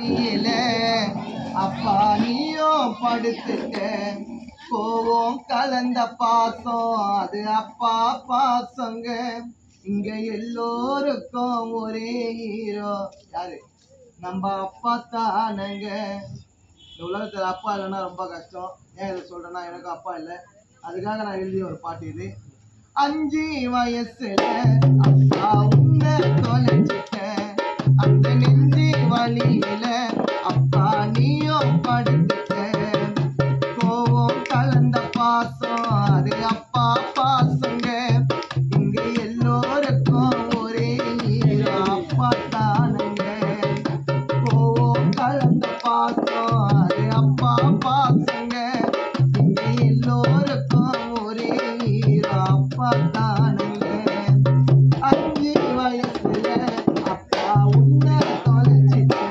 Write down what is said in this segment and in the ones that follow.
மத்தியில அப்பா நீயும் படுத்துட்ட கோவம் கலந்த பாசம் அது அப்பா பாசங்க இங்க எல்லோருக்கும் ஒரே ஹீரோ யாரு நம்ம அப்பா தானங்க இந்த உலகத்துல அப்பா இல்லைன்னா ரொம்ப கஷ்டம் ஏன் இதை சொல்றேன்னா எனக்கு அப்பா இல்லை அதுக்காக நான் எழுதிய ஒரு பாட்டு இது 5 வயசுல அப்பா உன்னை தொலைச்சிட்டேன் அந்த நெஞ்சு வழியில அப்பா நீயும் படுத்துட்ட கோவம் கலந்த பாசம் அது அப்பா பாசங்க இங்க எல்லோருக்கும் ஒரே ஹீரோ அப்பா தானங்க கோவம் கலந்த பாசம் அது அப்பா பாசங்க இங்க எல்லோருக்கும் ஒரே ஹீரோ அப்பா தானங்க 5 வயசுல அப்பா உன்னை தொலைச்சிட்டேன்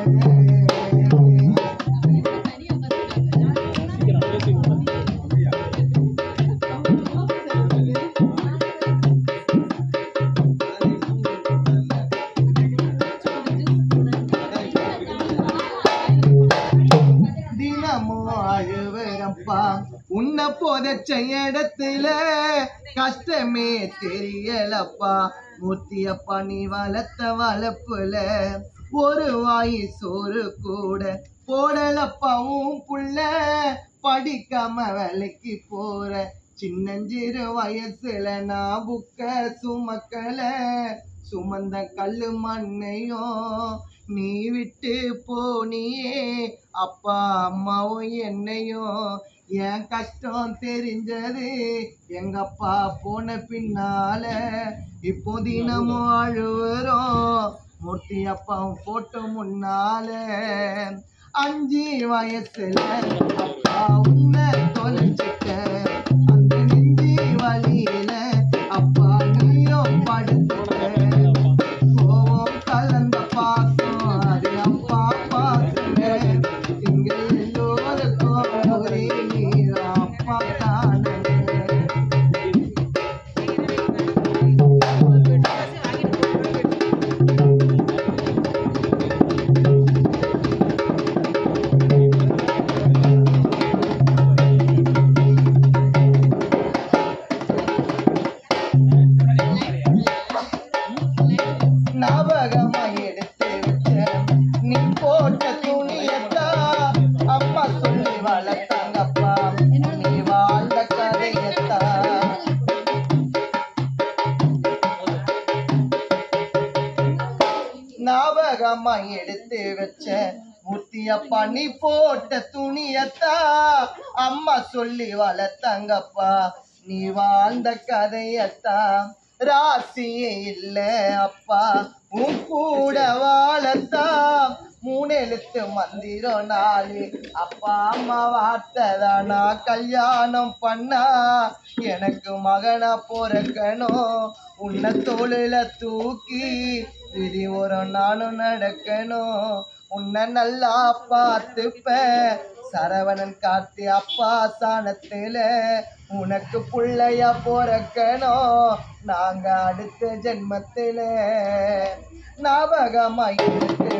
தினமும் அழுவரப்பா உன்னை போதச்ச இடத்துல கஷ்டமே தெரியலப்பா மூர்த்தியப்பா நீ வளர்த்த வளர்ப்புல ஒரு வாய் சோறு கூட போடலப்பாவும் புள்ள படிக்காம வேலைக்கு போற சின்னஞ்சிறு வயசுல நான் புக்க சுமக்கல சுமந்த கல்லு மண்ணையும் நீ விட்டு போனியே அப்பா அம்மாவும் என்னையும் என் கஷ்டம் தெரிஞ்சது எங்க அப்பா போன பின்னால இப்போ தினமும் அழுவுறோம் மூர்த்தி அப்பாவும் போட்டோ முன்னால 5 வயசுல அப்பா உன்னை தொலைச்சிட்ட அந்த நெஞ்சி வழியில அப்பா நீயும் படுத்துட்ட கோவம் கலந்த பாசம் அது அப்பா பாசங்க இங்க எல்லோருக்கும் ஒரே ஹீரோ அப்பா தானங்க ஞாபகமா எடுத்து வச்ச நீ போட்ட துணியத்தா அம்மா சொல்லி வளர்த்தாங்கப்பா நீ வாழ்ந்த கதையத்தா ஞாபகமா எடுத்து வச்ச மூர்த்தியப்பா நீ போட்ட துணியத்தா அம்மா சொல்லி வளர்த்தாங்கப்பா நீ வாழ்ந்த கதையத்தா ராசியே இல்ல அப்பா உன் கூட வாழத்தா 3 எழுத்து மந்திரம் 4 அப்பா அம்மா வார்த்தைதான் நான் கல்யாணம் பண்ணா எனக்கு மகனா பிறக்கணும் உன்னை தோளில தூக்கி விதி ஒரு நானும் நடக்கணும் உன்னை நல்லா பார்த்துப்பேன் சரவணன் கார்த்தி அப்பா சாணத்துல உனக்கு புள்ளையா பிறக்கணும் நாங்க அடுத்த ஜென்மத்தில ஞாபகமா இருக்கு